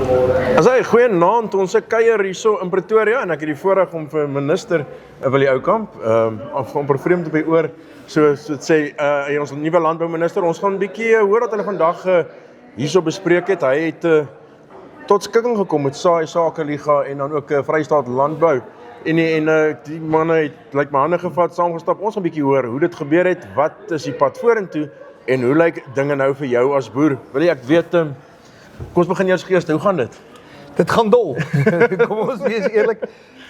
As hy goeie naand, ons kuier hierso in Pretoria en ek het die voorreg om vir minister Willie Oukamp amper vreemd op die oor so sê ons nuwe landbouminister, ons gaan 'n bietjie hoor wat hulle vandag hierso bespreek het. Hy het tot skikking gekom met Saai Sakeliga en dan ook Vrystaat Landbou. En die manne het lyk my hande gevat, saamgestap. Ons gaan 'n bietjie hoor hoe dit gebeur het, wat is die pad vorentoe en hoe lyk dinge nou vir jou as boer? Willie, ek weet, kom ons begin eers geeste, hoe gaan dit? Dit gaan dol. Kom ons wees eerlik,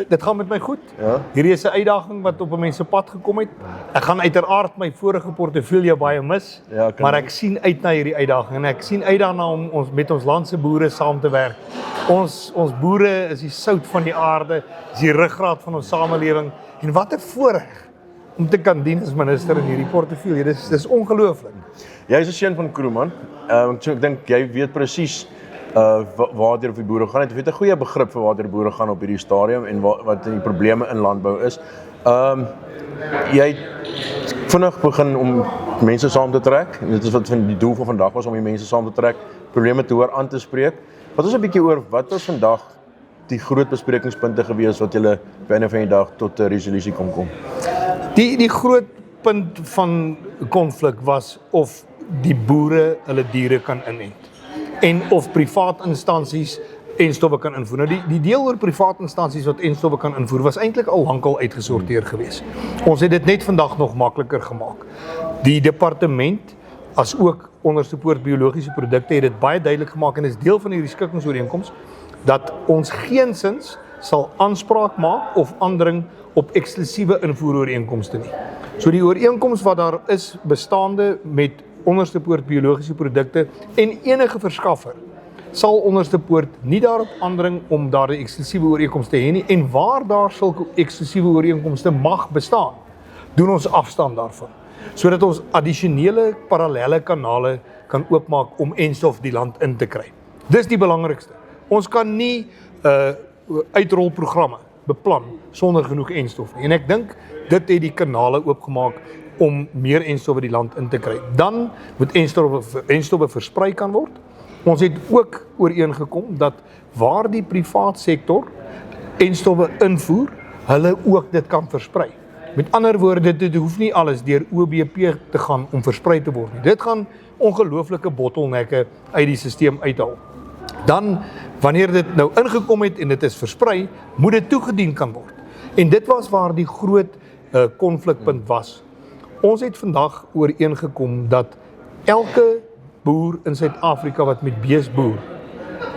dit gaan met my goed. Ja. Hierdie is 'n uitdaging wat op 'n mens se pad gekom het. Ek gaan uiteraard my vorige portefeulje baie mis, Ja, maar ek sien uit na hierdie uitdaging en ek sien uit daarna om met ons land se boere saam te werk. Ons boere is die sout van die aarde, is die ruggraat van ons samelewing en wat 'n voorreg om te kan dien as minister in hierdie portefeulje. Dis ongelooflik. Jy is 'n seun van Kroeman. Ek dink jy weet presies waartoe die boere gaan. Jy het 'n goeie begrip vir waartoe die boere gaan op hierdie stadium en wat die probleme in landbou is. Jy het vinnig begin om mense saam te trek. En dit is wat die doel van vandag was, om die mense saam te trek, probleme te hoor, aan te spreek. Wat is 'n bietjie oor wat was vandag die groot besprekingspunte gewees wat julle by einde van die dag tot 'n resolusie kon kom? Die groot punt van konflik was of die boere hulle diere kan inent en of privaat instansies enstowwe kan invoer. Nou die deel oor privaat instansies wat enstowwe kan invoer was eintlik al lankal uitgesorteer gewees. Ons het dit net vandag nog makliker gemaak. Die departement as ook onderstepoort biologiese produkte het dit baie duidelik gemaak en is deel van hierdie skikkingsooreenkoms dat ons geensins sal aanspraak maak of aandring op eksklusiewe invoerooreenkomste nie. So die ooreenkoms wat daar is bestaande met onderstepoort biologiese produkte en enige verskaffer sal onderstepoort nie daarop aandring om daar 'n eksklusiewe ooreenkoms te hê nie en waar daar sulke eksklusiewe ooreenkomste mag bestaan, doen ons afstand daarvan, sodat ons addisionele parallelle kanale kan oopmaak om enstof die land in te kry. Dis die belangrikste. Ons kan nie uitrolprogramme beplan sonder genoeg enstof nie. En ek dink dit het die kanale oopgemaak om meer enstowwe die land in te kry. Dan moet enstowwe versprei kan word. Ons het ook ooreengekom dat waar die privaat sektor enstowwe invoer, hulle ook dit kan versprei. Met ander woorde, dit hoef nie alles deur OBP te gaan om versprei te word nie. Dit gaan ongelooflike bottelnekke uit die stelsel uithaal. Dan, wanneer dit nou ingekom het en dit is versprei, moet dit toegedien kan word. En dit was waar die groot konflikpunt was. Ons het vandag ooreengekom dat elke boer in Suid-Afrika wat met bees boer,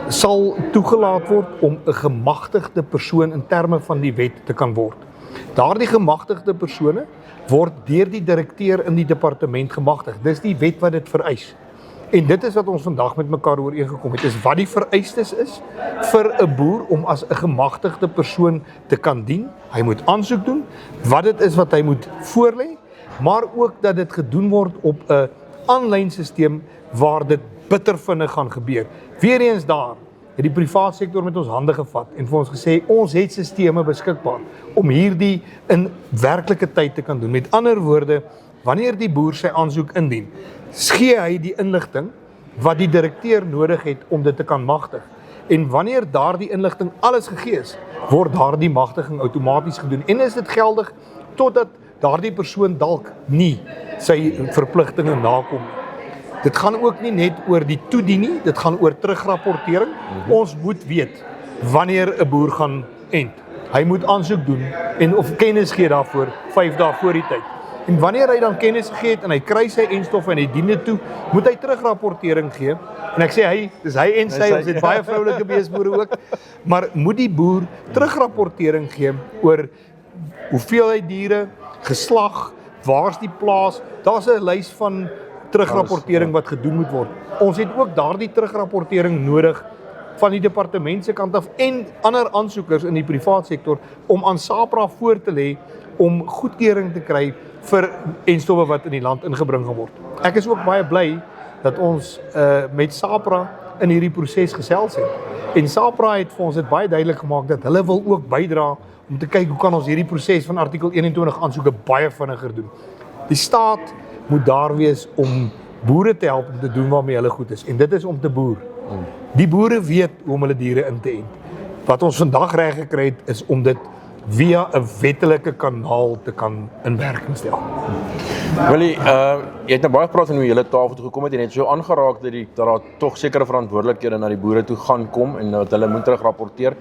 sal toegelaat word om 'n gemagtigde persoon in terme van die wet te kan word. Daardie gemagtigde persone word deur die direkteur in die departement gemagtig. Dis die wet wat dit vereis. En dit is wat ons vandag met mekaar ooreengekom het, is wat die vereistes is vir 'n boer om as 'n gemagtigde persoon te kan dien. Hy moet aansoek doen, wat dit is wat hy moet voorlê, maar ook dat dit gedoen word op 'n aanlyn stelsel waar dit bitter vinnig gaan gebeur. Weereens daar het die privaat sektor met ons hande gevat en vir ons gesê, ons het stelsels beskikbaar om hierdie in werklike tyd te kan doen. Met ander woorde, wanneer die boer sy aansoek indien, gee hy die inligting wat die direkteur nodig het om dit te kan magtig. En wanneer daardie inligting alles gegee is, word daardie magtiging outomaties gedoen. En is dit geldig totdat daardie persoon dalk nie sy verpligtinge nakom nie. Dit gaan ook nie net oor die toedien nie, dit gaan oor terugrapportering. Ons moet weet wanneer 'n boer gaan ent. Hy moet aansoek doen en of kennis gee daarvoor 5 dae voor die tyd. En wanneer hy dan kennis gegee het en hy kry sy enstof en hy dien dit toe, moet hy terugrapportering gee. En ek sê dis hy en sy, ons het baie vroulike beesboere ook, maar moet die boer terugrapportering gee oor hoeveelheid diere, geslag, waar's die plaas, daar's 'n lys van terugrapportering wat gedoen moet word. Ons het ook daardie terugrapportering nodig van die departement se kant af en ander aansoekers in die privaat sektor om aan SAPRA voor te lê om goedkeuring te kry vir enstowwe wat in die land ingebring gaan word. Ek is ook baie bly dat ons met SAPRA in hierdie proses gesels het. En SAPRA het vir ons dit baie duidelik gemaak dat hulle wil ook bydra om te kyk hoe kan ons hierdie proses van artikel 21 aansoeke baie vinniger doen. Die staat moet daar wees om boere te help om te doen waarmee hulle goed is. En dit is om te boer. Die boere weet hoe om hulle diere in te ent. Wat ons vandag reg gekry het, is om dit via 'n wettelike kanaal te kan in werking stel. Willie, jy het nou baie gepraat van hoe jy hele tafel toe gekom het en jy het so aangeraak dat daar tog sekere verantwoordelikhede na die boere toe gaan kom en dat hulle moet terugrapporteer.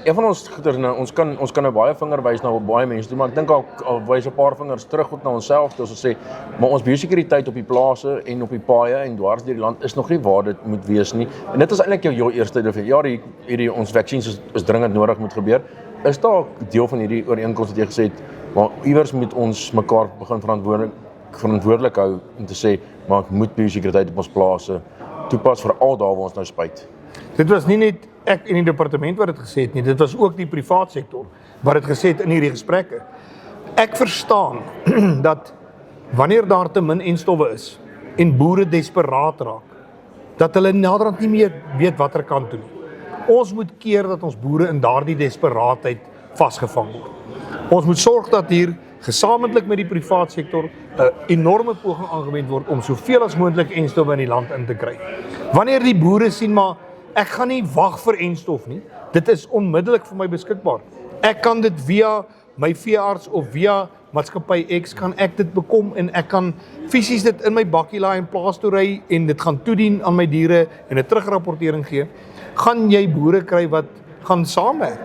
Een van ons goeders nou, ons kan nou baie vinger wys na baie mense toe, maar ek dink al wys 'n paar vingers terug na onsself, toe ons sê, maar ons biosekuriteit op die plase en op die paaie en dwars deur die land is nog nie waar dit moet wees nie. En dit is eintlik jou eerste deel van hierdie ons vaksines is dringend nodig moet gebeur. Is daar deel van hierdie ooreenkoms wat jy gesê het, maar iewers moet ons mekaar begin verantwoordelik hou om te sê, maar ek moet biosekuriteit op ons plase toepas vir al daar waar ons nou spuit. Dit was nie net ek in die departement wat dit gesê het nie, dit was ook die privaat sektor wat dit gesê het in hierdie gesprekke. Ek verstaan dat wanneer daar te min enstowwe is en boere desperaat raak, dat hulle naderhand nie meer weet watter kant toe nie. Ons moet keer dat ons boere in daardie desperaatheid vasgevang word. Ons moet sorg dat hier gesamentlik met die privaat sektor 'n enorme poging aangewend word om soveel as moontlik enstowwe in die land in te kry. Wanneer die boere sien maar ek gaan nie wag vir enstof nie, dit is onmiddellik vir my beskikbaar. Ek kan dit via my veearts of via maatskappy X kan ek dit bekom en ek kan fisies dit in my bakkie laai en plaas toe ry en dit gaan toedien aan my diere en 'n terugrapportering gee. Gaan jy boere kry wat gaan saamwerk.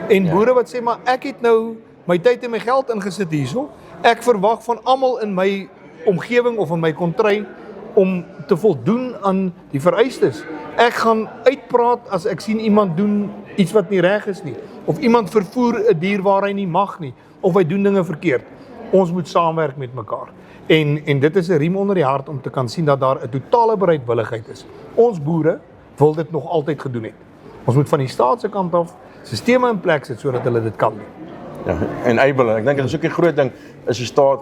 En boere wat sê maar ek het nou my tyd en my geld ingesit hierso. Ek verwag van almal in my omgewing of in my kontry om te voldoen aan die vereistes. Ek gaan uitpraat as ek sien iemand doen iets wat nie reg is nie, of iemand vervoer 'n dier waar hy nie mag nie, of hy doen dinge verkeerd. Ons moet saamwerk met mekaar. En dit is 'n riem onder die hart om te kan sien dat daar 'n totale bereidwilligheid is. Ons boere wil dit nog altyd gedoen het. Ons moet van die staat se kant af sisteme in plek sit sodat hulle dit kan doen. Ja, en able, ek dink dit is ook 'n groot ding, is die staat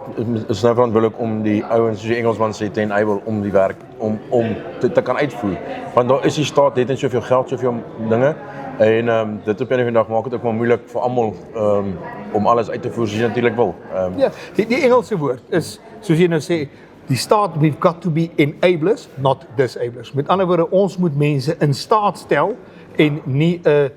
is nou verantwoordelik om die ouens soos die Engelsman sê te enable om die werk om te kan uitvoer. Want daar is die staat net soveel geld, soveel dinge en dit op 'n dag maak dit ook maar moeilik vir almal om alles uit te voer soos jy natuurlik wil. Ja, die Engelse woord is soos jy nou sê, die staat, we've got to be enablers, not disablers. Met ander woorde, ons moet mense in staat stel en nie 'n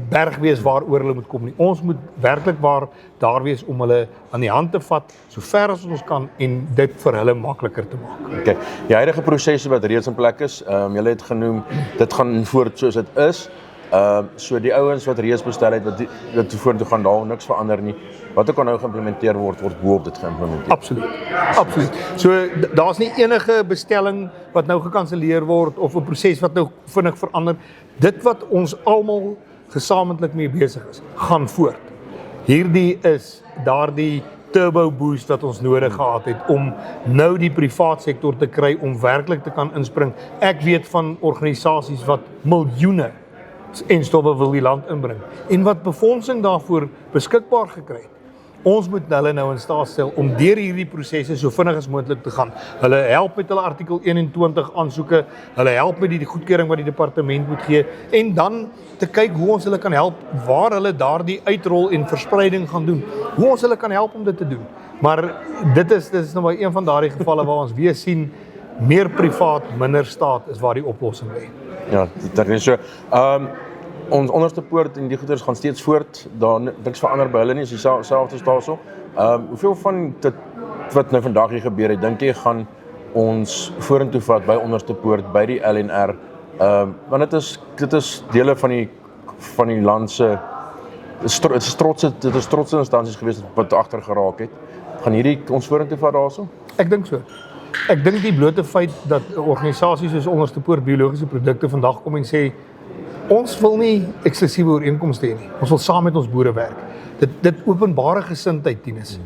berg wees waaroor hulle moet kom nie. Ons moet werklik waar daar wees om hulle aan die hand te vat so ver as ons kan en dit vir hulle makliker te maak. Okay. Die huidige prosesse wat reeds in plek is, julle het genoem, dit gaan voort soos dit is. So die ouens wat reeds bestel het, wat dit vorentoe gaan daar niks verander nie. Wat ook al nou geïmplementeer word bo op dit geïmplementeer. Absoluut. So daar's nie enige bestelling wat nou gekanselleer word of 'n proses wat nou vinnig verander. Dit wat ons almal gesamentlik mee besig is, gaan voort. Hierdie is daardie turbo boost wat ons nodig gehad het om nou die privaat sektor te kry om werklik te kan inspring. Ek weet van organisasies wat miljoene enstowwe wil die land inbring en wat befondsing daarvoor beskikbaar gekry het. Ons moet hulle nou in staat stel om deur hierdie prosesse so vinnig as moontlik te gaan. Hulle help met hulle artikel 21 aansoeke, hulle help met die goedkeuring wat die departement moet gee en dan te kyk hoe ons hulle kan help waar hulle daardie uitrol en verspreiding gaan doen. Hoe ons hulle kan help om dit te doen. Maar dit is nou maar een van daardie gevalle waar ons weer sien meer privaat, minder staat is waar die oplossing lê. Ja, dit is so. Ons onderste poort en die goeders gaan steeds voort. Daar niks verander by hulle nie, is dieselfde daarso. Hoeveel van dit wat nou vandag hier gebeur het, dink jy gaan ons vorentoe vat by onderste poort by die LNR? Want dit is dele van die land se dit is trotse instansies gewees wat agter geraak het. Gaan hierdie ons vorentoe vat daarso? Ek dink so. Ek dink die blote feit dat organisasies soos Onderste Poort biologiese produkte vandag kom en sê ons wil nie eksklusiewe ooreenkomste hê nie. Ons wil saam met ons boere werk. Dit openbare gesindheid, Tinus.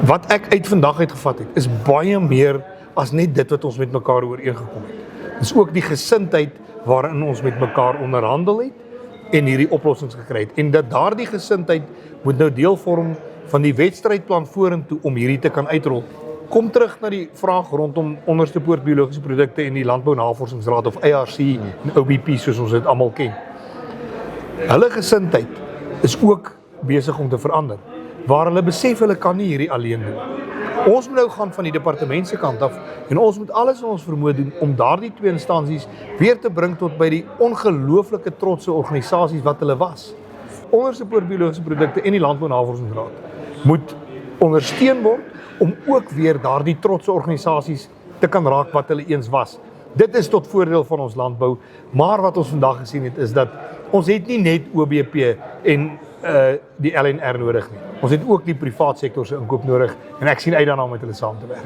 Wat ek uit vandag uitgevat het, is baie meer as net dit wat ons met mekaar ooreengekom het. Dis ook die gesindheid waarin ons met mekaar onderhandel het en hierdie oplossings gekry het. En dat daardie gesindheid moet nou deel vorm van die wedstrydplan vorentoe om hierdie te kan uitrol. Kom terug na die vraag rondom Onderste Poort biologiese produkte en die Landbou Navorsingsraad of ARC en OBP soos ons dit almal ken. Hulle gesindheid is ook besig om te verander, waar hulle besef hulle kan nie hierdie alleen doen. Ons moet nou gaan van die departement se kant af en ons moet alles in ons vermoë doen om daardie twee instansies weer te bring tot by die ongelooflike trotse organisasies wat hulle was. Ondersupport biologiese produkte en die Landbounavorsingsraad moet ondersteun word om ook weer daardie trotse organisasies te kan raak wat hulle eens was. Dit is tot voordeel van ons landbou, maar wat ons vandag gesien het is dat ons het nie net OBP en die LNR nodig nie. Ons het ook die privaat sektor se inkoop nodig en ek sien uit daarna om met hulle saam te werk.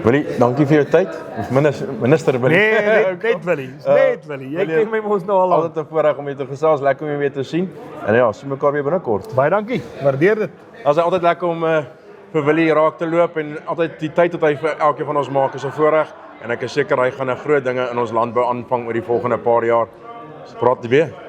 Willie, dankie vir jou tyd. Of minister Willie. Net Willie. Net Willie. Jy ken my mos nou al lank. Altyd 'n voorreg om jou te gesels, lekker om jou weer te sien. En ja, sien mekaar weer binnekort. Baie dankie. Waardeer dit. Dit is altyd lekker om vir Willie raak te loop en altyd die tyd wat hy vir elkeen van ons maak is 'n voorreg en ek is seker hy gaan 'n groot dinge in ons landbou aanvang oor die volgende paar jaar. Ons praat weer.